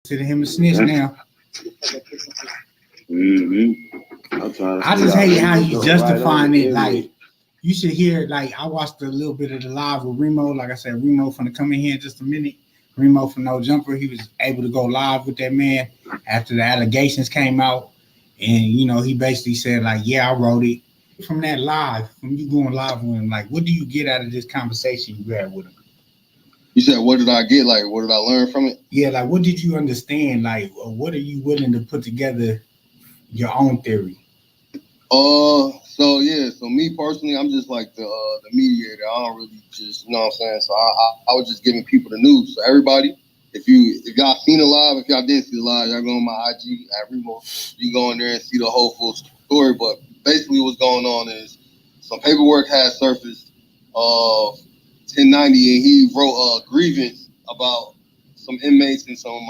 To him and Snitch now. I just hate how you justifying it. Like, you should hear, like, I watched a little bit of the live with Riemoh. Like I said, Riemoh finna come in here in just a minute. Riemoh from No Jumper, he was able to go live with that man after the allegations came out. And, you know, he basically said, like, yeah, I wrote it. From that live, from you going live with him, like, what do you get out of this conversation you had with him? You said, what did I get? Like, what did I learn from it? Yeah, like, what did you understand? Like, what are you willing to put together your own theory? So me personally, I'm just like the mediator. I don't really just, you know what I'm saying? So I was just giving people the news. So everybody, if y'all seen it live, if y'all didn't see it live, y'all go on my IG at Riemoh. You can go in there and see the whole full story. But basically what's going on is some paperwork had surfaced of 1090, and he wrote a grievance about some inmates and some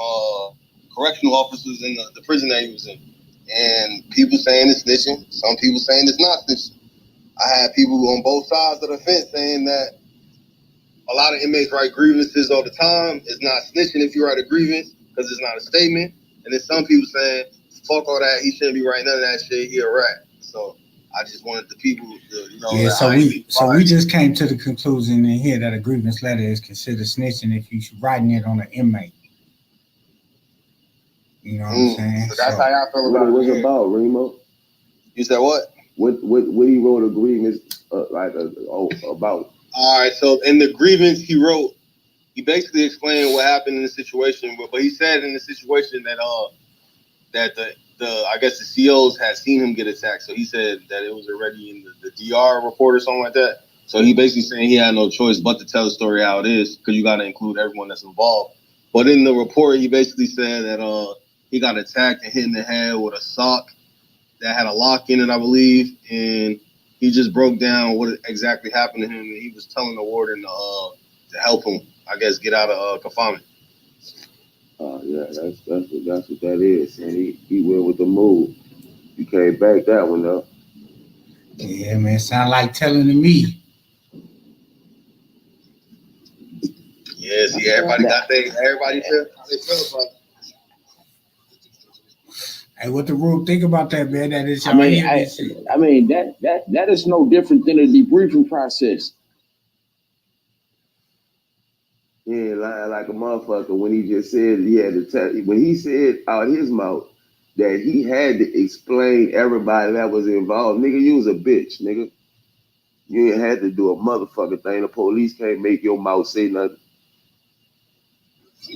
correctional officers in the prison that he was in. And people saying it's snitching, some people saying it's not snitching. I had people on both sides of the fence saying that a lot of inmates write grievances all the time. It's not snitching if you write a grievance because it's not a statement. And then some people saying, fuck all that, he shouldn't be writing none of that shit, he a rat. So I just wanted the people to, you know. Yeah, so we just came to the conclusion in here that a grievance letter is considered snitching if you're writing it on an inmate. You know what I'm saying? So that's how y'all feel about it. What's about, Riemoh? You said what? What he wrote a grievance about? All right, so in the grievance he wrote, he basically explained what happened in the situation, but he said in the situation that I guess the COs had seen him get attacked, so he said that it was already in the DR report or something like that. So he basically saying he had no choice but to tell the story how it is, because you got to include everyone that's involved. But in the report, he basically said that he got attacked and hit in the head with a sock that had a lock in it, I believe, and he just broke down what exactly happened to him, and he was telling the warden to help him, I guess, get out of confinement. Yeah, that's what that is. And he went with the move. You can't back that one up. Yeah, man, sound like telling to me. Yeah, see, everybody feel how they feel about it. Hey, what the room think about that, man? That is, I mean, that is no different than a debriefing process. Yeah, like a motherfucker when he just said he had to tell, when he said out his mouth that he had to explain everybody that was involved. Nigga, you was a bitch, nigga. You ain't had to do a motherfucking thing. The police can't make your mouth say nothing.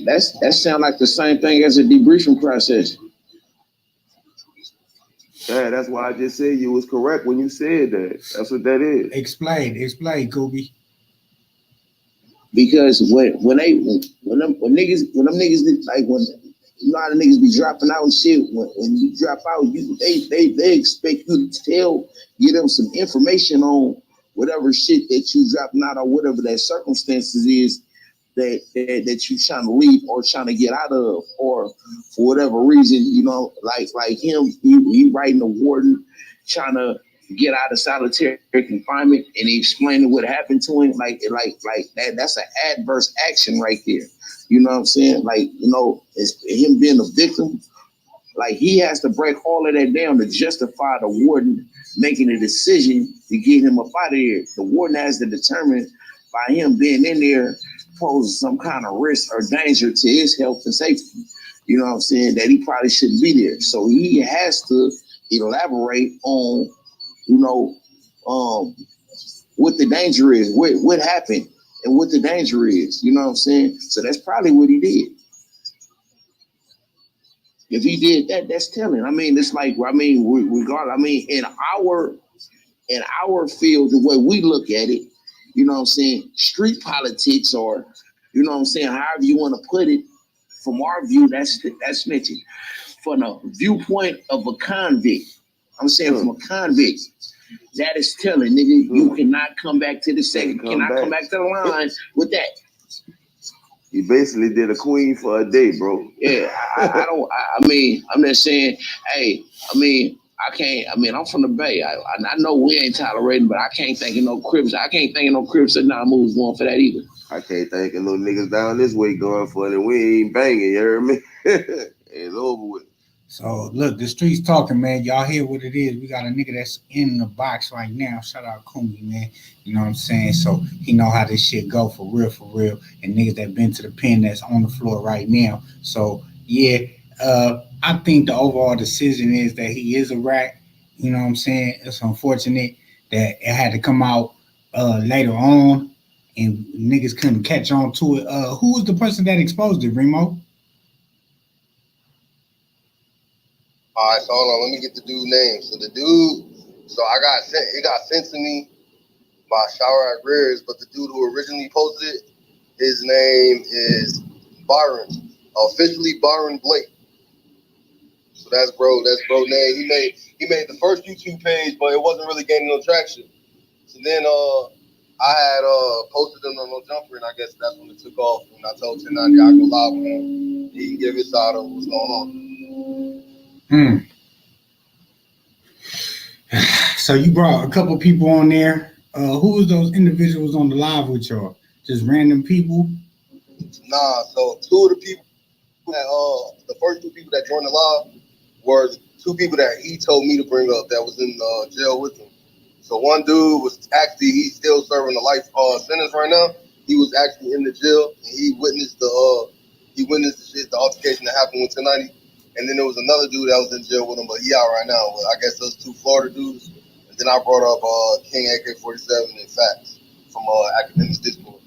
That sound like the same thing as a debriefing process. Yeah, that's why I just said you was correct when you said that. That's what that is. Explain, Kobe. Because when them niggas like when you know how the niggas be dropping out and shit, when you drop out, they expect you to give them some information on whatever shit that you dropping out or whatever that circumstances is that you trying to leave or trying to get out of, or for whatever reason, you know, like him, he writing the warden trying to get out of solitary confinement, and he explaining what happened to him, like that's an adverse action right there. You know what I'm saying? Like, you know, it's him being a victim. Like, he has to break all of that down to justify the warden making a decision to get him up out of here. The warden has to determine by him being in there poses some kind of risk or danger to his health and safety. You know what I'm saying? That he probably shouldn't be there. So he has to elaborate on, you know, what the danger is, what happened, and what the danger is. You know what I'm saying? So that's probably what he did. If he did that, that's telling. I mean, it's like, I mean, regardless, I mean, in our field, the way we look at it, you know what I'm saying, street politics, or, you know what I'm saying, however you want to put it, from our view, that's snitching. From the viewpoint of a convict, I'm saying from a convict, that is telling, nigga, you cannot come back to the second, come back to the line with that. You basically did a queen for a day, bro. Yeah, I mean, I'm just saying, hey, I mean, I can't. I mean, I'm from the Bay. I know we ain't tolerating, but I can't think of no Crips. I can't think of no Crips that now moves going for that either. I can't think of no niggas down this way going for it, and we ain't banging. You heard me? It's over with. So look, the streets talking, man. Y'all hear what it is. We got a nigga that's in the box right now. Shout out Kumi, man. You know what I'm saying? So he know how this shit go for real. And niggas that been to the pen that's on the floor right now. So yeah, I think the overall decision is that he is a rat. You know what I'm saying? It's unfortunate that it had to come out later on and niggas couldn't catch on to it. Who was the person that exposed it, Riemoh? All right, so hold on, let me get the dude's name. So the dude, so it got sent to me by Shower at Rears, but the dude who originally posted it, his name is Byron, officially Byron Blake. So that's bro name. He made the first YouTube page, but it wasn't really gaining no traction. So then I had posted him on No Jumper, and I guess that's when it took off. And I told 1090 I go live with him. He can give his side of what's going on. So you brought a couple people on there. Who was those individuals on the live with y'all? Just random people? Nah, so two of the people that the first two people that joined the live were the two people that he told me to bring up that was in jail with him. So one dude was actually, he's still serving a life sentence right now. He was actually in the jail and he witnessed the shit, the altercation that happened with 1090. And then there was another dude that was in jail with him, but he out right now. But I guess those two Florida dudes. And then I brought up King AK-47 and Facts from Academics Discord.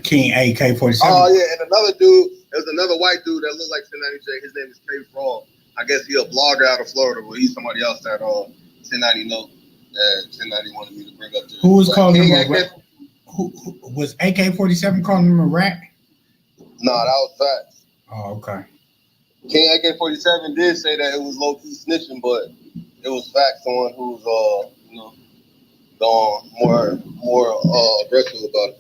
King AK-47. Oh yeah, and another dude. There was another white dude that looked like 1090J. His name is K Frog. I guess he a blogger out of Florida, but he's somebody else that 1090 know that 1090 wanted me to bring up. Who was calling him a rat? Who was AK-47 calling him a rat? Nah, that was Facts. Oh, okay. King AK-47 did say that it was low-key snitching, but it was Facts on who was, going more aggressive about it.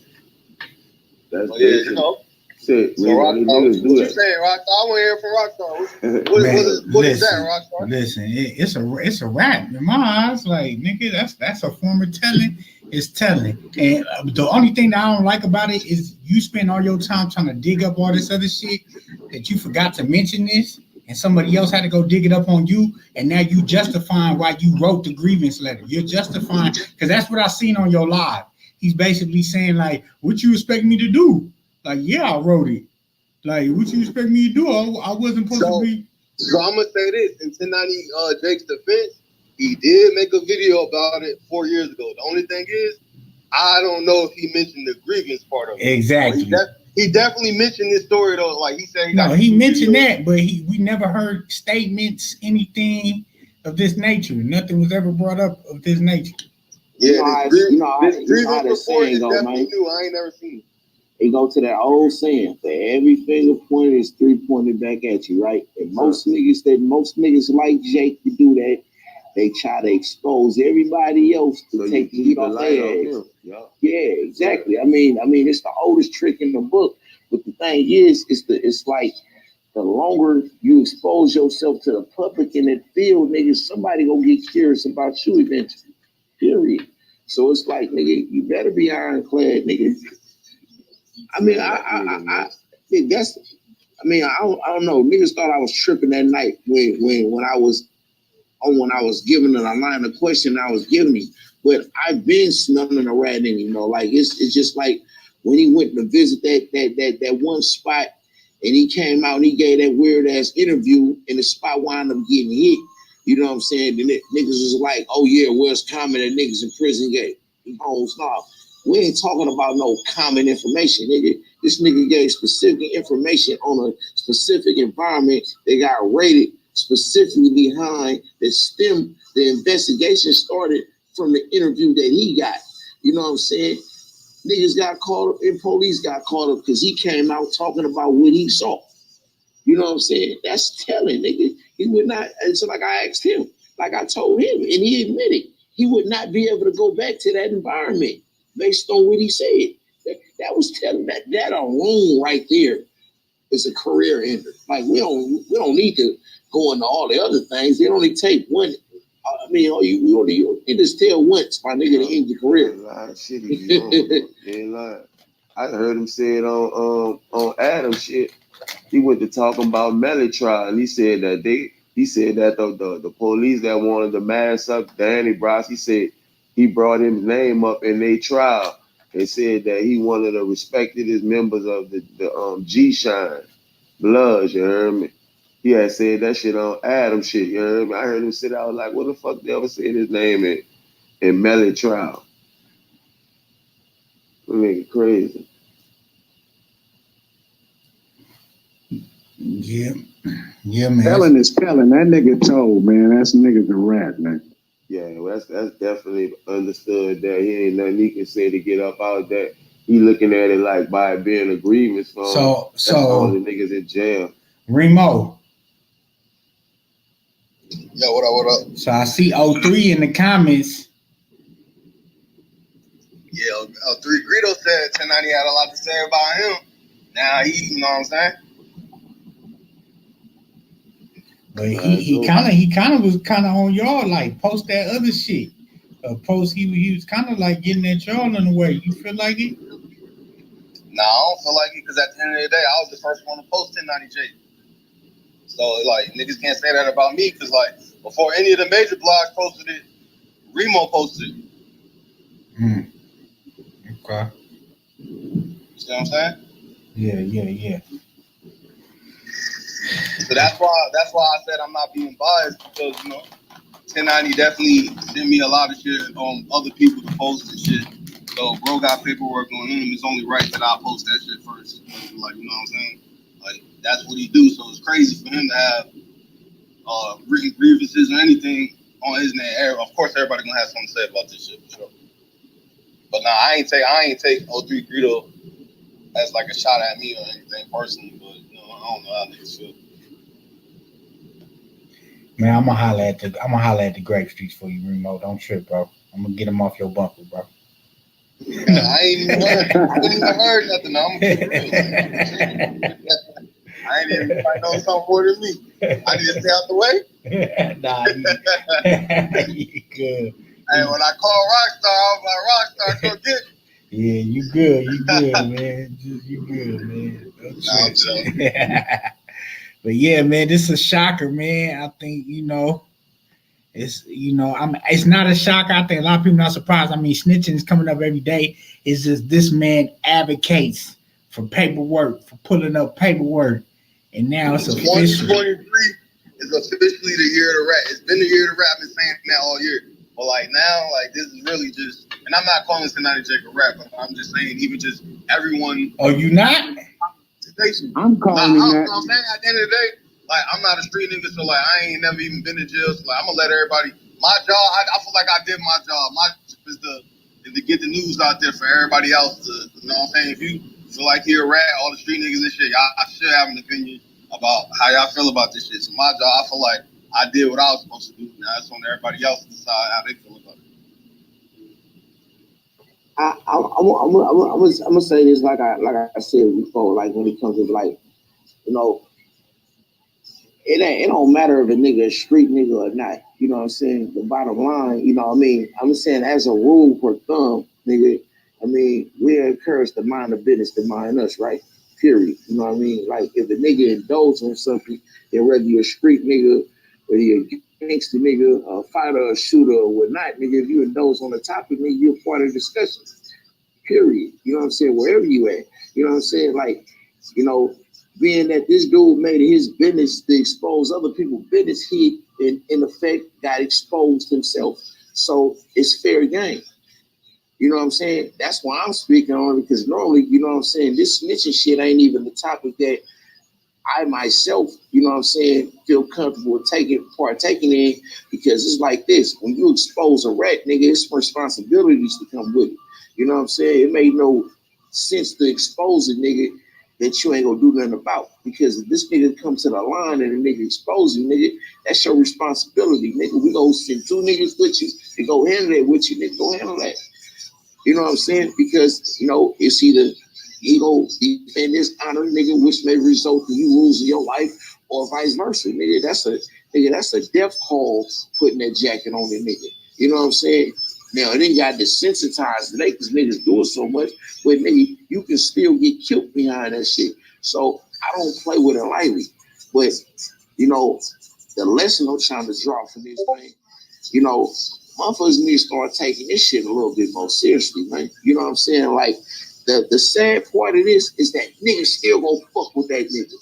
That's yeah, you know. Shit, so Rockstar, what you saying, Rockstar? I want to hear from Rockstar. What is that, Rockstar? Listen, it's a rap in my eyes. Like, nigga, that's a form of telling. It's telling. And the only thing that I don't like about it is you spend all your time trying to dig up all this other shit that you forgot to mention this, and somebody else had to go dig it up on you, and now you justifying why you wrote the grievance letter. You're justifying, because that's what I seen on your live. He's basically saying, like, what you expect me to do? Like, yeah, I wrote it. Like, what you expect me to do? I wasn't supposed to be. So I'm going to say this. In 1090 Jake's defense, he did make a video about it 4 years ago. The only thing is, I don't know if he mentioned the grievance part of it. Exactly. He definitely mentioned this story, though. Like, he said he mentioned that, but we never heard statements, anything of this nature. Nothing was ever brought up of this nature. Yeah, this grievance report is definitely new. I ain't never seen it. It go to that old saying, for every finger pointed is three pointed back at you, right? And most niggas like Jake to do that. They try to expose everybody else to take the heat off their ass. Yeah, exactly. I mean, it's the oldest trick in the book. But the thing is, it's like the longer you expose yourself to the public in that field, nigga, somebody gonna get curious about you eventually. Period. So it's like, nigga, you better be ironclad, nigga. I mean, I don't know. Niggas thought I was tripping that night when I was giving a line of question I was giving him. But I've been smelling a rat in him, like it's just like when he went to visit that one spot and he came out and he gave that weird ass interview and the spot wound up getting hit. You know what I'm saying? And niggas was like, oh yeah, where's common that niggas in prison get? Oh, stop. We ain't talking about no common information, nigga. This nigga gave specific information on a specific environment that got rated specifically behind that stem. The investigation started from the interview that he got. You know what I'm saying? Niggas got caught up and police got caught up because he came out talking about what he saw. You know what I'm saying? That's telling, nigga. He would not, it's like I asked him, like I told him, and he admitted he would not be able to go back to that environment based on what he said. That was telling that alone right there is a career ender. Like we don't need to go into all the other things. It only take one. I mean, you just tell once, my nigga, to end your career. A lot of shit he be on. Ain't lying. I heard him say it on Adam shit. He went to talking about Melly trial, and he said that the police that wanted to mass up Danny Bros, he said he brought his name up in their trial and said that he one of the respected members of the G Shine Bloods, you heard me? He had said that shit on Adam shit, you heard me? I heard him sit out like, what the fuck they ever said his name in Melly trial? That nigga crazy. Yeah, man. Telling is telling. That nigga told, man. That's nigga's a rat, man. Yeah, well, that's definitely understood that he ain't nothing he can say to get up out that. He looking at it like by being a grievance for him. So all the niggas in jail. Riemoh. Yo, what up? So I see 03 in the comments. Yeah, 03 Greedo said 1090 had a lot to say about him. Now you know what I'm saying? But he kind of was on y'all, like post that other shit. He was kind of like getting at y'all in a way. You feel like it? Nah, I don't feel like it because at the end of the day, I was the first one to post 1090J. So like niggas can't say that about me because like before any of the major blogs posted it, Riemoh posted it. Okay. You see what I'm saying? Yeah. So that's why I said I'm not being biased because 1090 definitely sent me a lot of shit on other people to post and shit. So bro got paperwork on him. It's only right that I post that shit first. Like, you know what I'm saying? Like that's what he do. So it's crazy for him to have written grievances or anything on his name. Of course, everybody gonna have something to say about this shit for sure. But nah, I ain't take 03 Greedo as like a shot at me or anything personally. But I don't know how niggas feel. Man, I'm gonna holler at the Grape Streets for you, Riemoh. Don't trip, bro. I'm gonna get him off your bumper, bro. I ain't even heard nothing. No, I'm gonna keep it real. I ain't even know something more than me. I need to stay out the way. Nah, you good. Hey, when I call ROCSTAR, I was like, ROCSTAR, come get me. Yeah, you good, man. You good, man. Nah, but yeah, man, this is a shocker, man. I think it's not a shocker. I think a lot of people not surprised. I mean, snitching is coming up every day. It's just this man advocates for paperwork, for pulling up paperwork, and now it's official. 2023 is officially the year of the rat. It's been the year of the rat. I've been saying that all year. But like now, like this is really just, and I'm not calling Snitch a rap, but I'm just saying even just everyone. Oh, you not? I'm calling that. I'm saying at the end of the day, like I'm not a street nigga, so like I ain't never even been to jail. So like I'm gonna let everybody. My job, I feel like I did my job. My job is to get the news out there for everybody else. You know what I'm saying? If you feel like you're a rat, all the street niggas and shit, I should have an opinion about how y'all feel about this shit. So my job, I feel like I did what I was supposed to do. Now it's on everybody else to decide how they feel about it. I'm gonna say this like I said before, like when it comes to like, it don't matter if a nigga a street nigga or not. You know what I'm saying? The bottom line, you know what I mean? I'm saying as a rule for thumb, nigga, I mean, we're encouraged to mind the business to mind us, right? Period. You know what I mean? Like if a nigga indulges on something, then whether you're a street nigga, whether you're a gangster nigga, a fighter, a shooter, or whatnot, nigga, if you indulge on the topic, nigga, you're part of the discussion. Period. You know what I'm saying? Wherever you at. You know what I'm saying? Like, being that this dude made it his business to expose other people's business, he in effect got exposed himself. So it's fair game. You know what I'm saying? That's why I'm speaking on it, because normally, you know what I'm saying, this snitching shit ain't even the topic that I myself, you know what I'm saying, feel comfortable partaking in, because it's like this. When you expose a rat, nigga, it's responsibilities to come with it. You know what I'm saying? It made no sense to expose a nigga that you ain't gonna do nothing about. Because if this nigga comes to the line and a nigga expose you, nigga, that's your responsibility, nigga. We gonna send two niggas with you to go handle that with you, nigga. Go handle that. You know what I'm saying? Because, it's either he go defend this honor, nigga, which may result in you losing your life, or vice versa, nigga. That's a death call putting that jacket on the nigga. You know what I'm saying? Now it ain't got desensitized today because niggas do it so much, but nigga, you can still get killed behind that shit. So I don't play with it lightly. But you know, the lesson I'm trying to draw from this thing, you know, motherfuckers need to start taking this shit a little bit more seriously, man. You know what I'm saying? Like the sad part of this is that niggas still gonna fuck with that nigga.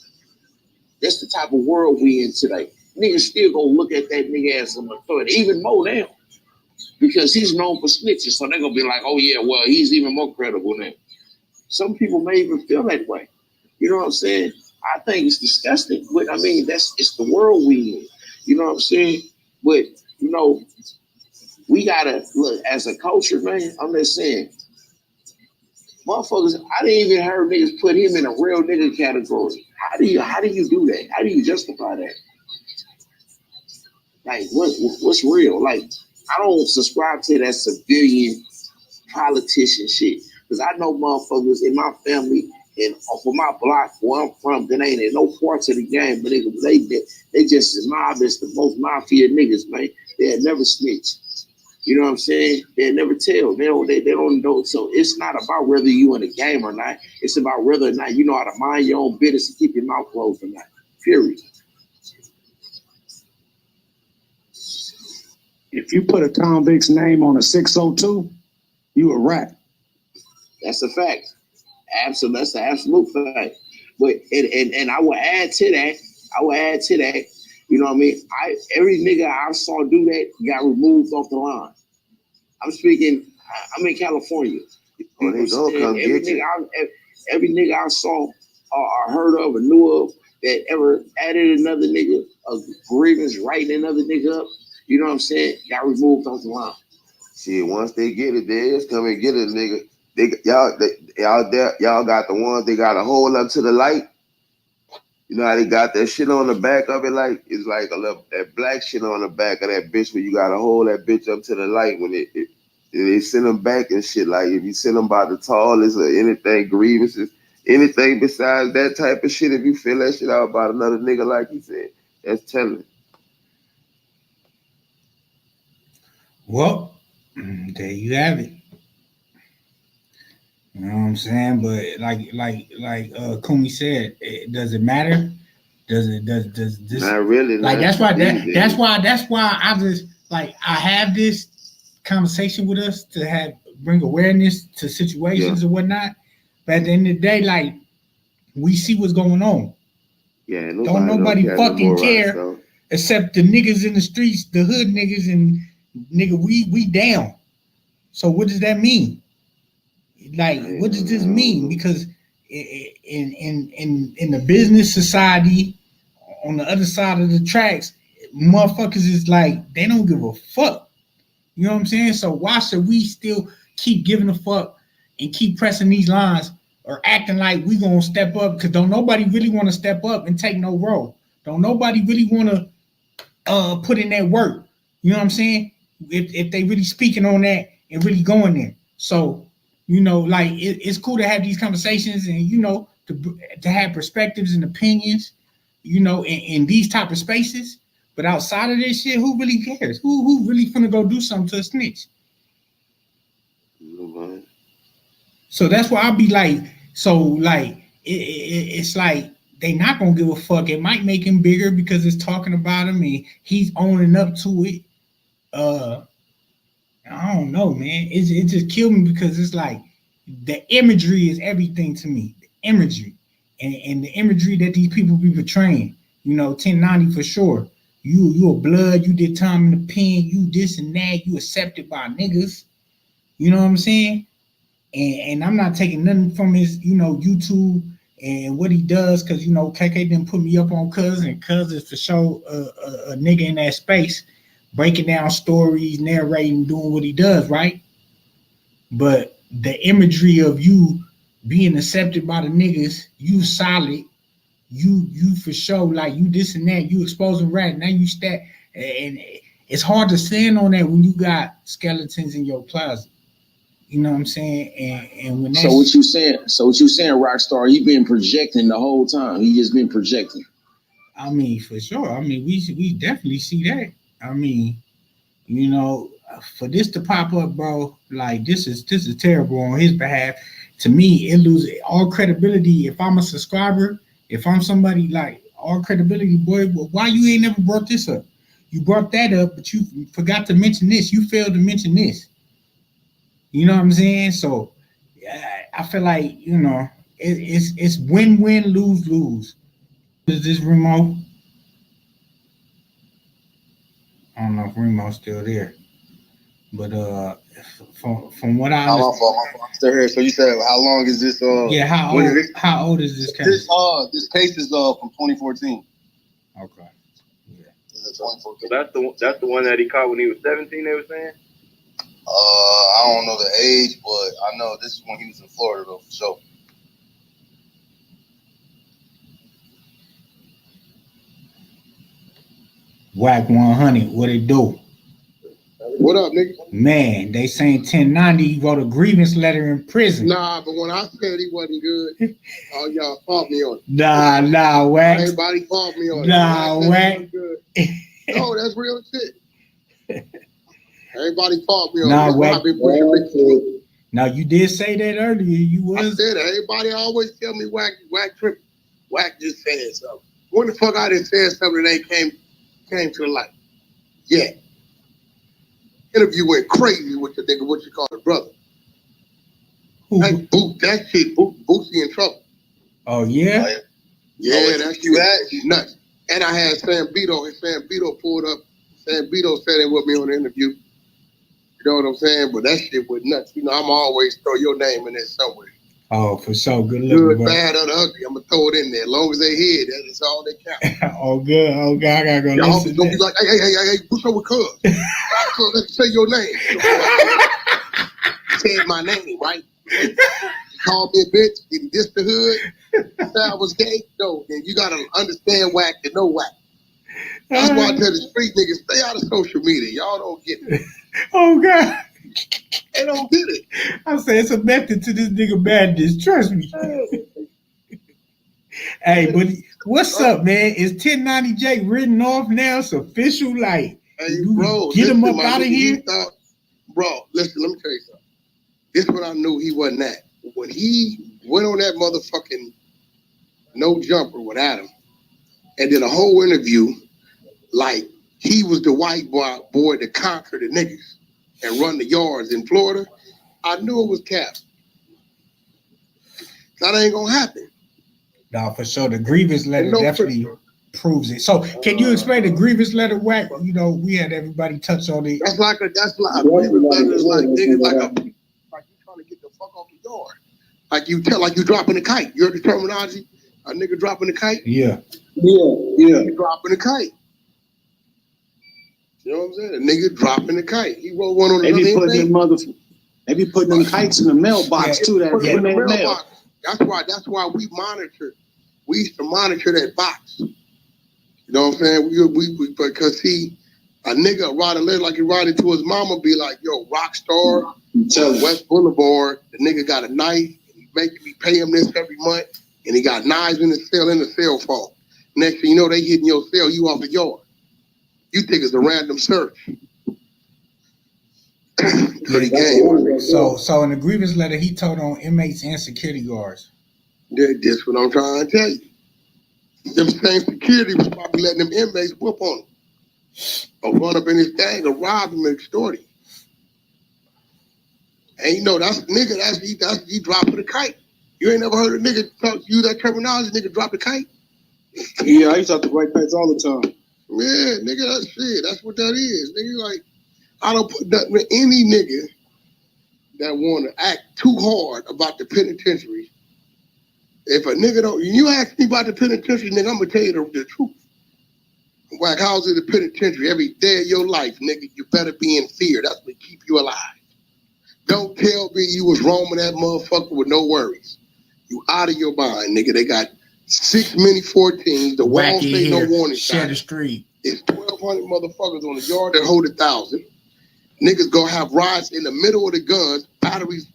That's the type of world we in today. Niggas still gonna look at that nigga as an authority, even more now. Because he's known for snitching, so they're gonna be like, oh yeah, well, he's even more credible now. Some people may even feel that way. You know what I'm saying? I think it's disgusting, but I mean, it's the world we in. You know what I'm saying? But you know, we gotta look as a culture, man. I'm just saying, motherfuckers. I didn't even hear niggas put him in a real nigga category. How do you do that? How do you justify that? Like, what's real? Like, I don't subscribe to that civilian politician shit because I know motherfuckers in my family and for my block where I'm from that ain't in no parts of the game, but they just as mob as the most mafia niggas, man. They'll never snitch. You know what I'm saying? They'll never tell. They don't know. So it's not about whether you in a game or not. It's about whether or not you know how to mind your own business and keep your mouth closed or not. Period. If you put a convict's name on a 602, you a rat. That's a fact. Absolutely, that's an absolute fact. But and I will add to that. You know what I mean? Every nigga I saw do that got removed off the line. I'm in California. Oh, they gonna come get you. Every nigga I saw or heard of or knew of that ever added another nigga, a grievance, writing another nigga up, you know what I'm saying, got removed off the line. See, once they get it, they just come and get it, nigga. Y'all got the ones they got to hold up to the light. You know how they got that shit on the back of it, like it's like a little that black shit on the back of that bitch where you gotta hold that bitch up to the light when they send them back and shit. Like if you send them by the tallest or anything grievances, anything besides that type of shit, if you feel that shit out about another nigga, like you said, that's telling. Well, there you have it. You know what I'm saying? But like Kumi said, does it matter? Does this not really? Like that's why I just like I have this conversation with us to bring awareness to situations or whatnot. But at the end of the day, like we see what's going on. Yeah, don't nobody fucking care except the niggas in the streets, the hood niggas, and nigga, we down. So what does that mean? Like, what does this mean? Because in the business society, on the other side of the tracks, motherfuckers is like they don't give a fuck. You know what I'm saying? So why should we still keep giving a fuck and keep pressing these lines or acting like we gonna step up? Because don't nobody really want to step up and take no role. Don't nobody really want to put in that work. You know what I'm saying? If they really speaking on that and really going there. So, you know, like it's cool to have these conversations and, you know, to have perspectives and opinions, you know, in these type of spaces. But outside of this shit, who really cares? Who really finna go do something to a snitch? Nobody. So that's why I'll be like, it's like they not gonna give a fuck. It might make him bigger because it's talking about him and he's owning up to it. I don't know, man. It just killed me because it's like the imagery is everything to me. The imagery and the imagery that these people be portraying. You know, 1090 for sure. You a blood. You did time in the pen. You this and that. You accepted by niggas. You know what I'm saying? And I'm not taking nothing from his, you know, YouTube and what he does because, you know, KK didn't put me up on Cuz, and Cuz is for sure a nigga in that space, breaking down stories, narrating, doing what he does, right? But the imagery of you being accepted by the niggas, you solid, you for sure, like you this and that, you exposing rat, now you stat, and it's hard to stand on that when you got skeletons in your closet. You know what I'm saying? And when So what you saying, Rockstar, he been projecting the whole time. He just been projecting. I mean, for sure. I mean, we definitely see that. I mean, you know, for this to pop up, bro, like this is terrible on his behalf. To me, it loses all credibility. If I'm a subscriber, if I'm somebody like all credibility, boy, why you ain't never brought this up? You brought that up, but you forgot to mention this. You failed to mention this. You know what I'm saying? So I feel like, you know, it's win-win, lose-lose. Is this Riemoh? I don't know if Riemoh's still there. But from what I understand, I'm still here. So you said how long is this? Yeah, how old is this case? This case is from 2014. Okay. Yeah. So that's the one that he caught when he was 17. They were saying. I don't know the age, but I know this is when he was in Florida though, for sure. WACK100, what it do? What up, nigga? Man, they saying 1090 he wrote a grievance letter in prison. Nah, but when I said he wasn't good, all y'all fought me on it. Nah, Wack. Everybody fought me on it. Nah, Wack. No, that's real shit. Everybody fought me on nah, it. Wack. Now you did say that earlier. You was. I said it. Everybody always tell me Wack tripping. Wack just said something. When the fuck I didn't say something that came to the light? Yeah. Interview went crazy with the nigga, what you call it, brother. That shit, Boosie in trouble. Oh, yeah? Yeah, that shit nuts. And I had Sam Beto, and Sam Beto pulled up. Sam Beto said it with me on the interview. You know what I'm saying? But that shit was nuts. You know, I'm always throw your name in there somewhere. Oh, for sure. Good looking, good, bro. Bad, or the ugly. I'm going to throw it in there. As long as they hear it, that's all they count. Oh, good. Oh, God, I got to go y'all listen gonna be like, hey, what's up with cuz? So let's say your name. Said my name, right? Call me a bitch. Did this the hood? Said I was gay? No, then you got to understand Wack to know Wack. That's why I tell the street niggas, stay out of social media. Y'all don't get it. Oh, God. They don't get it. I say it's a method to this nigga madness. Trust me. Hey, but what's up, man? Is 1090J written off now? It's official? Like, hey, bro, get him up out of here? Bro, listen, let me tell you something. This is when I knew he wasn't that. When he went on that motherfucking no jumper with Adam and did a whole interview like he was the white boy that conquered the niggas and run the yards in Florida, I knew it was cap. That ain't gonna happen. No, for sure. The grievance letter definitely proves it. So, can you explain the grievance letter, Wack? You know, we had everybody touch on it. That's like a grievance letter is like niggas like you trying to get the fuck off the yard. Like you dropping a kite. You heard the terminology? A nigga dropping a kite? Yeah. Nigga dropping a kite. You know what I'm saying? A nigga dropping a kite. He wrote one on the They be putting them kites in the mailbox too. Mailbox. That's why we monitor. We used to monitor that box. You know what I'm saying? We because a nigga write a letter like he write it to his mama, be like, yo, Rockstar, West Boulevard, the nigga got a knife, and he making me pay him this every month, and he got knives in the cell phone. Next thing you know, they hitting your cell, you off the yard. You think it's a random search. Pretty game. So in the grievance letter, he told on inmates and security guards. That's what I'm trying to tell you. Them same security was probably letting them inmates whoop on him. Or run up in his thing or rob him and extort him. And you know, he dropping a kite. You ain't never heard a nigga use that terminology, nigga drop a kite? Yeah, I used to have to write kites all the time. Yeah, nigga, that's shit. That's what that is. Nigga, like, I don't put nothing with any nigga that want to act too hard about the penitentiary. If a nigga you ask me about the penitentiary, nigga, I'm going to tell you the truth. Wack, how's it the penitentiary? Every day of your life, nigga, you better be in fear. That's what keep you alive. Don't tell me you was roaming that motherfucker with no worries. You out of your mind, nigga. They got 6 mini 14s. The walls say no warning share the street. It's 1,200 motherfuckers on the yard that hold 1,000. Niggas gonna have riots in the middle of the guns, batteries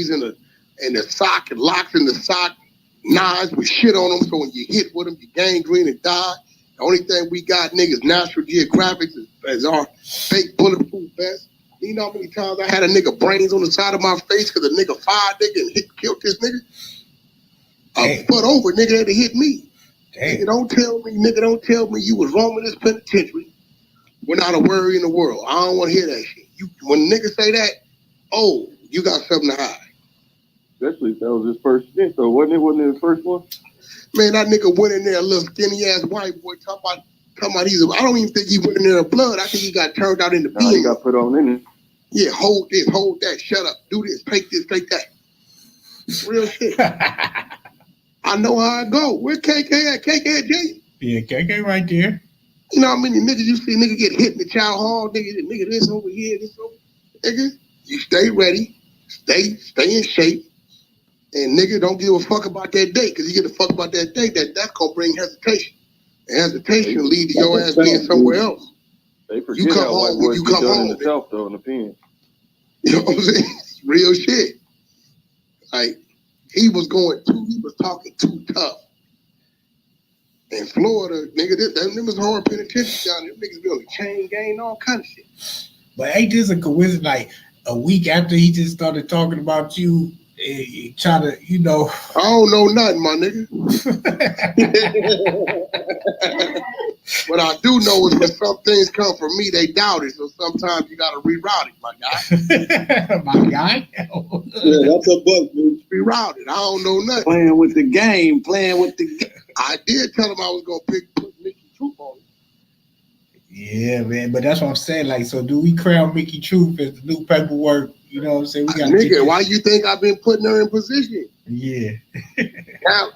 in the sock and locks in the sock, knives with shit on them. So when you hit with them, you gangrene and die. The only thing we got, niggas, National Geographic is our fake bulletproof vest. You know how many times I had a nigga brains on the side of my face because a nigga fired nigga and killed this nigga? A foot over, nigga, had to hit me. Nigga, don't tell me you was wrong in this penitentiary. We're not a worry in the world. I don't want to hear that shit. When niggas say that, oh, you got something to hide. Especially if that was his first stint, though. Wasn't it his first one? Man, that nigga went in there, a little skinny ass white boy, talking about I don't even think he went in there in blood. I think he got turned out in the beam. He got put on in it. Yeah, hold this, hold that, shut up, do this, take that. Real shit. I know how I go. Where KK at? KK at J? Yeah, KK right there. You know how many niggas you see nigga get hit in the child hall, nigga this over here, this over. Nigga, you stay ready, stay in shape, and nigga don't give a fuck about that date, because you get a fuck about that date, that's gonna bring hesitation. And hesitation will lead to your ass being somewhere else. They forget you come how home when you come home. In the South, though, in the pen. You know what I'm saying? Real shit. Like, he was talking too tough. In Florida, nigga, them was hard penitentiary down there. Them niggas be on the chain gang, all kind of shit. But ain't this a coincidence? Like, a week after he just started talking about you, try to, you know. I don't know nothing, my nigga. What I do know is when some things come from me, they doubt it. So sometimes you gotta reroute it, my guy. My guy? Yeah, that's a buck, dude. Reroute it. I don't know nothing. Playing with the game. I did tell him I was gonna put Mickey Troop on it. Yeah, man. But that's what I'm saying. Like, so do we crown Mickey Troop as the new paperwork? You know what I'm saying? We got nigga, why you think I've been putting her in position? Yeah.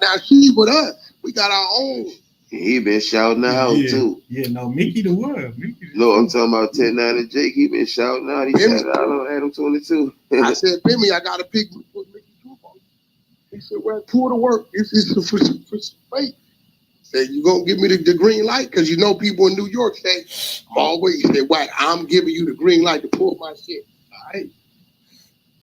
now she's with us. We got our own. He been shouting out too. Yeah, no, Mickey the one. No, I'm talking about 10-9 and Jake. He been shouting out. He shouted out on Adam 22. I said, Bimmy, I got to put Mickey Troop on. He said, well, pour the work. This is for some fake. Said, you gonna give me the green light? Because you know people in New York say, I'm always, he said, WACK, I'm giving you the green light to pull my shit. All right.